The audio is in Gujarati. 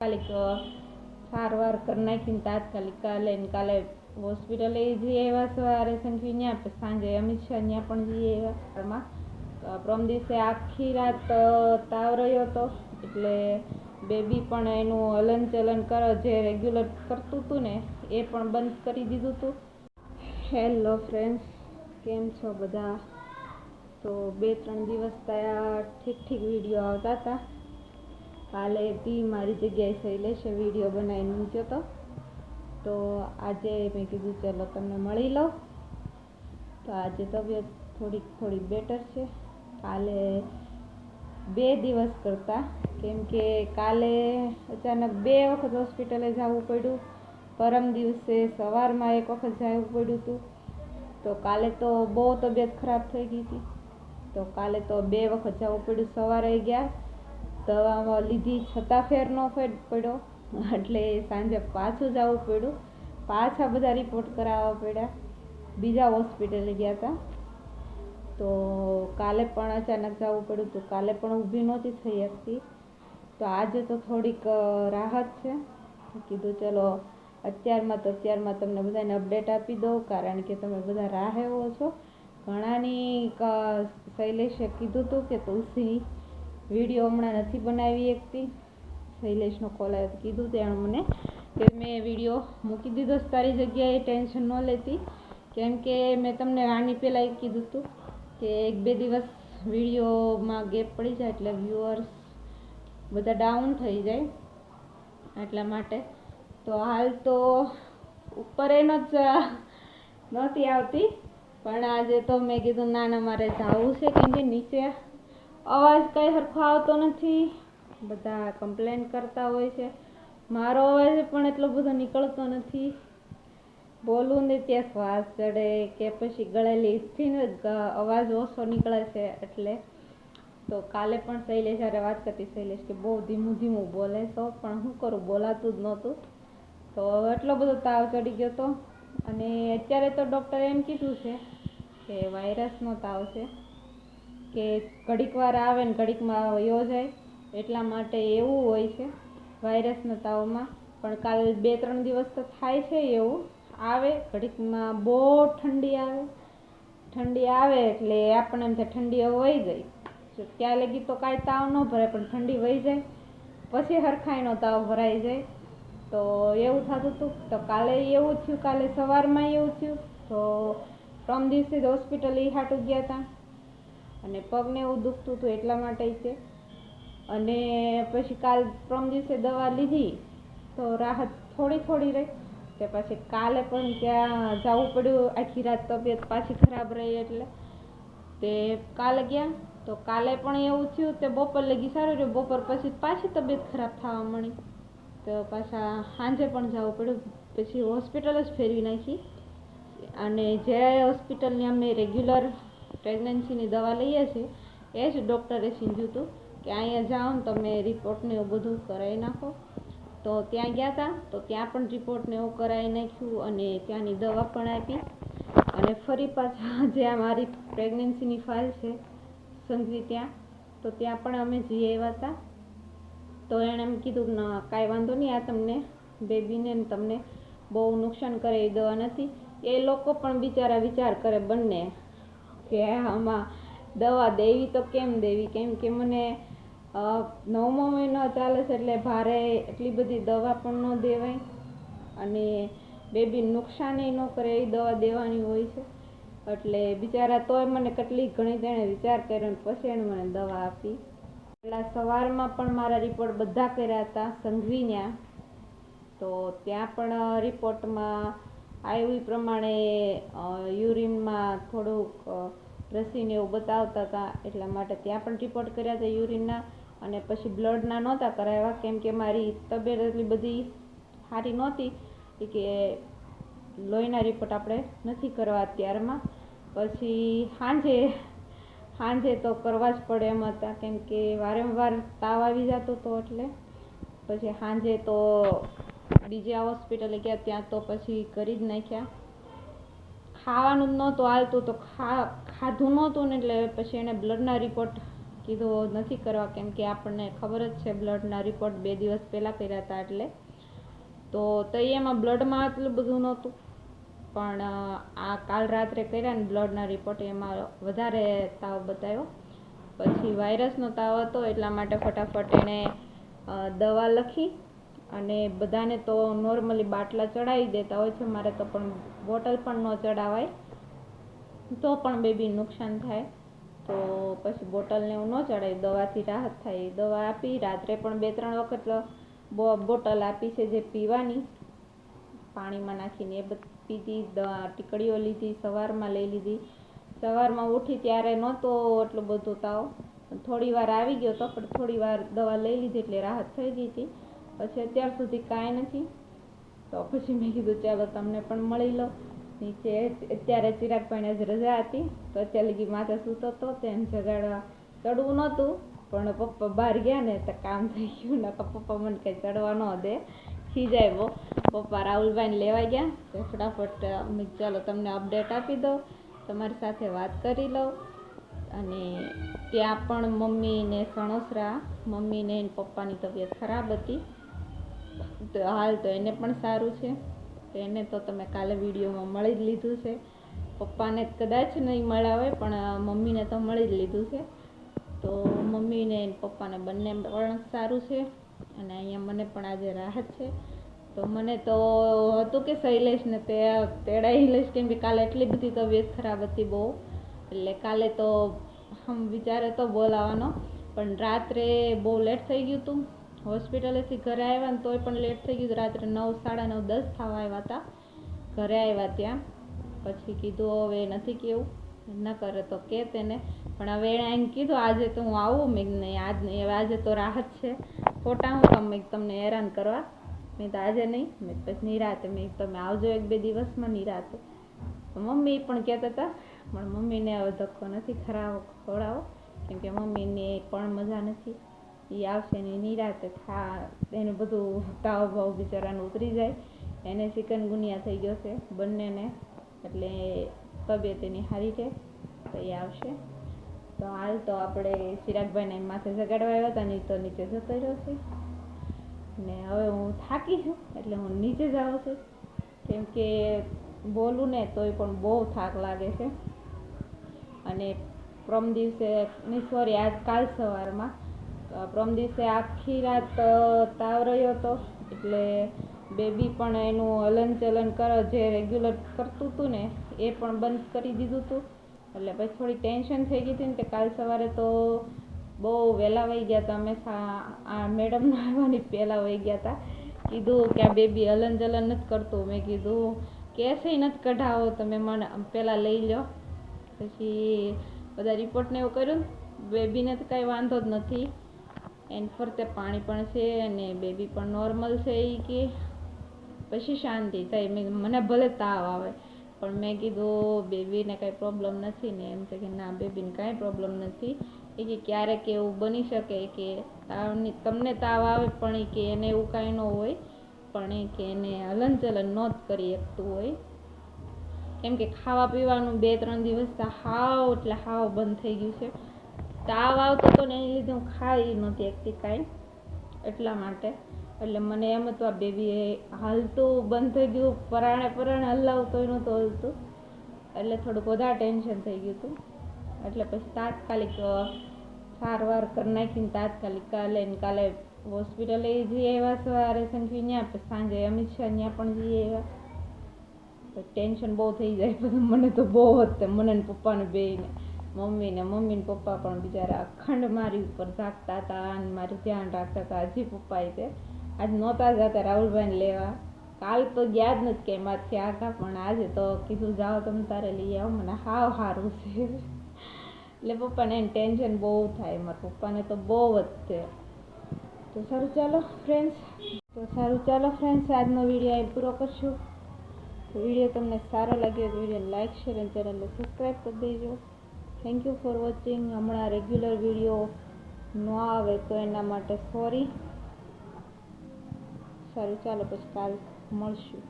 તાત્કાલિક સારવાર કરી નાખીને તાત્કાલિક કાલે હોસ્પિટલે જઈ આવ્યા સવારે સંઘવી ત્યાં, પછી સાંજે અમિત શાહ ત્યાં પણ જઈ આવ્યા. પ્રમ દિવસે આખી રાત તાવ રહ્યો હતો, એટલે બેબી પણ એનું હલનચલન જે રેગ્યુલર કરતું હતું ને એ પણ બંધ કરી દીધું હતું. હેલો ફ્રેન્ડ્સ, કેમ છો બધા? તો 2-3 દિવસ થયા ઠીક વિડીયો આવતા હતા. કાલે બી મારી જગ્યાએ શૈલેષે વિડીયો બનાવીને મૂક્યો હતો, તો આજે મેં કીધું ચલો તમને મળી લઉં. તો આજે તબિયત થોડી બેટર છે. કાલે 2 દિવસ કરતાં, કેમ કે કાલે અચાનક 2 વખત હોસ્પિટલે જવું પડ્યું. પરમ દિવસે સવારમાં 1 વખત જવું પડ્યું હતું. તો કાલે તો બહુ તબિયત ખરાબ થઈ ગઈ હતી, તો કાલે તો 2 વખત જવું પડ્યું. સવારે ગયા, દવા લીધી છતાં ફેર ન પડ્યો, એટલે સાંજે પાછું જવું પડ્યું. પાછા બધા રિપોર્ટ કરાવવા પડ્યા. બીજા હોસ્પિટલે ગયા હતા, તો કાલે પણ અચાનક જવું પડ્યું. તો કાલે પણ ઊભી નહોતી થઈ શકતી. તો આજે તો થોડીક રાહત છે. કીધું ચલો અત્યારમાં તમને બધાને અપડેટ આપી દઉં, કારણ કે તમે બધા રાહ એવો છો. ઘણાની શૈલેષે કીધું હતું કે તુલસી વિડીયો હમણાં નથી બનાવી શકતી. શૈલેષનો કોલ આવ્યો, કીધું તેણે મને કે મેં વિડીયો મૂકી દીધો તારી જગ્યાએ, ટેન્શન ન લેતી. કેમ કે મેં તમને આની પહેલાં કીધું હતું કે 1-2 દિવસ વિડીયોમાં ગેપ પડી જાય એટલે વ્યુઅર્સ બધા ડાઉન થઈ જાય, એટલા માટે. તો હાલ તો ઉપર જ નહોતી આવતી, પણ આજે તો મેં કીધું ના મારે જવું છે, કેમ કે નીચે અવાજ કંઈ સરખો આવતો નથી. બધા કમ્પ્લેન કરતા હોય છે. મારો અવાજ પણ એટલો બધો નીકળતો નથી. બોલું ને ત્યાં શ્વાસ ચડે કે પછી ગળેલીથી અવાજ ઓછો નીકળે છે. એટલે તો કાલે પણ શૈલેષ હારે વાત કરતી, શૈલેષ કે બહુ ધીમું બોલે તો, પણ શું કરું, બોલાતું જ નહોતું. તો એટલો બધો તાવ ચડી ગયો હતો. અને અત્યારે તો ડૉક્ટરે એમ કીધું છે કે વાયરસનો તાવ છે, કે ઘડીક વાર આવે ને ઘડીકમાં વયો જાય, એટલા માટે એવું હોય છે વાયરસના તાવમાં. પણ કાલ 2-3 દિવસ તો થાય છે એવું, આવે ઘડીકમાં બહુ ઠંડી આવે એટલે આપણને એમ થાય ઠંડી હવે વહી ગઈ. ત્યાં લગી તો કાંઈ તાવ ન ભરાય, પણ ઠંડી વહી જાય પછી હરખાઈનો તાવ ભરાઈ જાય. તો એવું થતું હતું. તો કાલે એવું થયું, કાલે સવારમાં એવું થયું. તો પ્રમ દિવસે જ હોસ્પિટલ હાટું ગયા હતા, અને પગને એવું દુખતું હતું એટલા માટે છે. અને પછી કાલ પ્રમ દિવસે દવા લીધી તો રાહત થોડી રહી. તે પછી કાલે પણ ત્યાં જવું પડ્યું. આખી રાત તબિયત પાછી ખરાબ રહી, એટલે તે કાલે ગયા. તો કાલે પણ એવું થયું. તે બપોર લગી સારું રહ્યું, બપોર પછી પાછી તબિયત ખરાબ થવા મળી. તો પાછા સાંજે પણ જવું પડ્યું. પછી હોસ્પિટલ જ ફેરવી નાખી. અને જે હોસ્પિટલની અમે રેગ્યુલર પ્રેગ્નન્સીની દવા લઈએ છીએ એ જ ડૉક્ટરે સમજ્યું હતું કે અહીંયા જાઓ ને તમે રિપોર્ટને એવું બધું કરાવી નાખો. તો ત્યાં ગયા હતા, તો ત્યાં પણ રિપોર્ટને એવું કરાવી નાખ્યું અને ત્યાંની દવા પણ આપી. અને ફરી પાછા જે મારી પ્રેગ્નન્સીની ફાઇલ છે સંઘવી ત્યાં, તો ત્યાં પણ અમે જઈ આવ્યા હતા. તો એણે એમ કીધું ના કાંઈ વાંધો નહીં, આ તમને બેબીને તમને બહુ નુકસાન કરે એ દવા નથી. એ લોકો પણ બિચારા વિચાર કરે બંને કે આમાં દવા દેવી તો કેમ દેવી, કેમ કે મને 9મો મહિનો ચાલે છે, એટલે ભારે એટલી બધી દવા પણ ન દેવાય અને બેબી નુકસાન ન કરે એ દવા દેવાની હોય છે. એટલે બિચારા તોય મને કેટલી ઘણી તેણે વિચાર કર્યો, પછી એણે મને દવા આપી. પહેલાં સવારમાં પણ મારા રિપોર્ટ બધા કર્યા હતા સંઘવીના. તો ત્યાં પણ રિપોર્ટમાં આવ્યું પ્રમાણે યુરિનમાં થોડુંક રસીને એવું બતાવતા હતા, એટલા માટે ત્યાં પણ રિપોર્ટ કર્યા હતા યુરિનના. અને પછી બ્લડના નહોતા કરાવ્યા, કેમ કે મારી તબિયત એટલી બધી સારી નહોતી કે લોહીના રિપોર્ટ આપણે નથી કરવા અત્યારમાં. પછી સાંજે તો કરવા જ પડે એમ હતા, કેમ કે વારંવાર તાવ આવી જતો હતો. એટલે પછી સાંજે તો બીજા હોસ્પિટલે ગયા, ત્યાં તો પછી કરી જ નાખ્યા. ખાવાનું જ નહોતું હાલતું, તો ખાધું નહોતું ને એટલે પછી એણે બ્લડના રિપોર્ટ કીધું નથી કરવા, કેમ કે આપણને ખબર જ છે બ્લડના રિપોર્ટ 2 દિવસ પહેલાં કર્યા હતા, એટલે તો એમાં બ્લડમાં આટલું બધું નહોતું, પણ આ કાલ રાત્રે કર્યા ને બ્લડના રિપોર્ટ એમાં વધારે તાવ બતાવ્યો. પછી વાયરસનો તાવ હતો, એટલા માટે ફટાફટ એણે દવા લખી અને બધાને તો નોર્મલી બાટલા ચડાવી દેતા હોય છે, મારે તો પણ બોટલ પણ ન ચડાવાય, તો પણ બેબી નુકસાન થાય, તો પછી બોટલને એવું ન ચડાવી, દવાથી રાહત થાય. દવા આપી, રાત્રે પણ 2-3 વખત બોટલ આપી છે જે પીવાની, પાણીમાં નાખીને એ બધી પીધી, ટીકડીઓ લીધી, સવારમાં લઈ લીધી. સવારમાં ઉઠી ત્યારે નહોતો એટલું બધું તાવ, થોડી વાર આવી ગયો હતો, પણ થોડી વાર દવા લઈ લીધી એટલે રાહત થઈ ગઈ હતી. પછી અત્યાર સુધી કાંઈ નથી, તો પછી મેં કીધું ચાલો તમને પણ મળી લો. નીચે અત્યારે ચિરાગભાઈને આજ રજા હતી, તો અત્યારે લગી માથે સૂતો હતો, તેને જગાડવા ચડવું નહોતું, પણ પપ્પા બહાર ગયા ને તો કામ થઈ ગયું, ને પપ્પા મને કંઈ ચડવા ન દે, ખીજાય બહુ. પપ્પા રાહુલભાઈને લેવા ગયા, તો ફટાફટ મેં ચાલો તમને અપડેટ આપી દઉં, તમારી સાથે વાત કરી લઉં. અને ત્યાં પણ મમ્મીને સણોસરા, મમ્મીને પપ્પાની તબિયત ખરાબ હતી, તો હાલ તો એને પણ સારું છે, તો એને તો તમે કાલે વિડીયોમાં મળી જ લીધું છે. પપ્પાને કદાચ નહીં મળ્યા હોય, પણ મમ્મીને તો મળી જ લીધું છે. તો મમ્મીને પપ્પાને બંને પણ સારું છે, અને અહીંયા મને પણ આજે રાહત છે. તો મને તો હતું કે શૈલેષને તેડાવી લઈશ, કેમ કે કાલે એટલી બધી તબિયત ખરાબ હતી બહુ, એટલે કાલે તો વિચારે તો બોલાવાનો, પણ રાત્રે બહુ લેટ થઈ ગયું હતું. હોસ્પિટલેથી ઘરે આવ્યા ને તોય પણ લેટ થઈ ગયું, રાત્રે 9, 9:30, 10 થવા આવ્યા હતા ઘરે આવ્યા ત્યાં. પછી કીધું હવે નથી કેવું, ન કરે તો કે તેને, પણ હવે એણે એમ કીધું આજે તો હું આવું. મેં નહીં, આજ નહીં, હવે આજે તો રાહત છે, ખોટા હું તમને હેરાન કરવા, મેં તો આજે નહીં, મેં પછી નિરાતે, મેં તમે આવજો 1-2 દિવસમાં નિરાતે. મમ્મી પણ કહેતા હતા, પણ મમ્મીને હવે ધક્કો નથી ખવડાવો, કેમ કે મમ્મીને પણ મજા નથી, એ આવશે ને નિરાતે એને બધું તાવ ભાવ બિચારાને ઉતરી જાય, એને ચિકનગુનિયા થઈ ગયો છે બંનેને, એટલે તબિયત એની સારી છે, તો એ આવશે. તો હાલ તો આપણે ચિરાગભાઈને માથે જગાડવા આવ્યા હતા, નહીં તો નીચે જતો રહ્યો છે, ને હવે હું થાકી છું એટલે હું નીચે જાઉં છું, કેમ કે બોલું ને તોય પણ બહુ થાક લાગે છે. અને પ્રમ દિવસે આજ કાલ સવારમાં, પ્રમ દિવસે આખી રાત તાવ રહ્યો હતો, એટલે બેબી પણ એનું હલનચલન જે રેગ્યુલર કરતું હતું ને એ પણ બંધ કરી દીધું હતું, એટલે પછી થોડી ટેન્શન થઈ ગઈ હતી ને, કે કાલ સવારે તો બહુ વહેલા વહી ગયા હતા, અમે આ મેડમ આવવાની પહેલાં વહી ગયા હતા. કીધું કે આ બેબી હલનચલન નથી કરતું, મેં કીધું કેસે નથી કઢાવો, તમે મને પહેલાં લઈ લો. પછી બધા રિપોર્ટને એવું કર્યું, બેબીને તો કાંઈ વાંધો જ નથી, એને ફરતે પાણી પણ છે અને બેબી પણ નોર્મલ છે. એ કે પછી શાંતિ થાય, મને ભલે તાવ આવે, પણ મેં કીધું બેબીને કાંઈ પ્રોબ્લેમ નથી ને, એમ છે કે ના બેબીને કાંઈ પ્રોબ્લેમ નથી. એ કે ક્યારેક એવું બની શકે કે તમને તાવ આવે, પણ એ કે એને એવું કાંઈ ન હોય, પણ એ કે એને હલનચલન ન જ કરી શકતું હોય, કેમ કે ખાવા પીવાનું 2-3 દિવસ હાવ એટલે હાવ બંધ થઈ ગયું છે. તાવ આવતો હતો ને એની લીધે હું ખાઈ નહોતી શકતી કાંઈ, એટલા માટે. એટલે મને એમ હતું આ બેબી હાલતું બંધ થઈ ગયું, પરાણે હલાવતોય નહોતું હલતું, એટલે થોડુંક વધારે ટેન્શન થઈ ગયું હતું. એટલે પછી તાત્કાલિક સારવાર કરી નાખીને તાત્કાલિક કાલે હોસ્પિટલે જઈ આવ્યા સવારે સંખ્યા ત્યાં, પછી સાંજે અમિત શાહ ત્યાં પણ જઈ આવ્યા. તો ટેન્શન બહુ થઈ જાય બધું, મને તો બહુ જ, મને ને પપ્પાને બેયને, મમ્મીને પપ્પા પણ બિચારા અખંડ મારી ઉપર જાગતા હતા અને મારું ધ્યાન રાખતા હતા. હજી પપ્પા તે આજ નહોતા જતા રાહુલભાઈને લેવા, કાલ તો ગયા જ નથી કે મારથી આગા, પણ આજે તો કીધું જાઓ તમે તારે લઈ આવો, મને હાવ સારું છે. એટલે પપ્પાને એને ટેન્શન બહુ થાય, મારા પપ્પાને તો બહુ જ છે. તો સારું ચાલો ફ્રેન્ડ્સ, આજનો વિડીયો અહીં પૂરો કરશું. વિડીયો તમને સારો લાગ્યો તો વિડીયોને લાઇક, શેર અને ચેનલને સબસ્ક્રાઈબ કરી દેજો. Thank you for watching. હમણાં રેગ્યુલર વિડીયો ન આવે તો એના માટે સોરી. સારું ચાલો, પછી કાલ મળશું.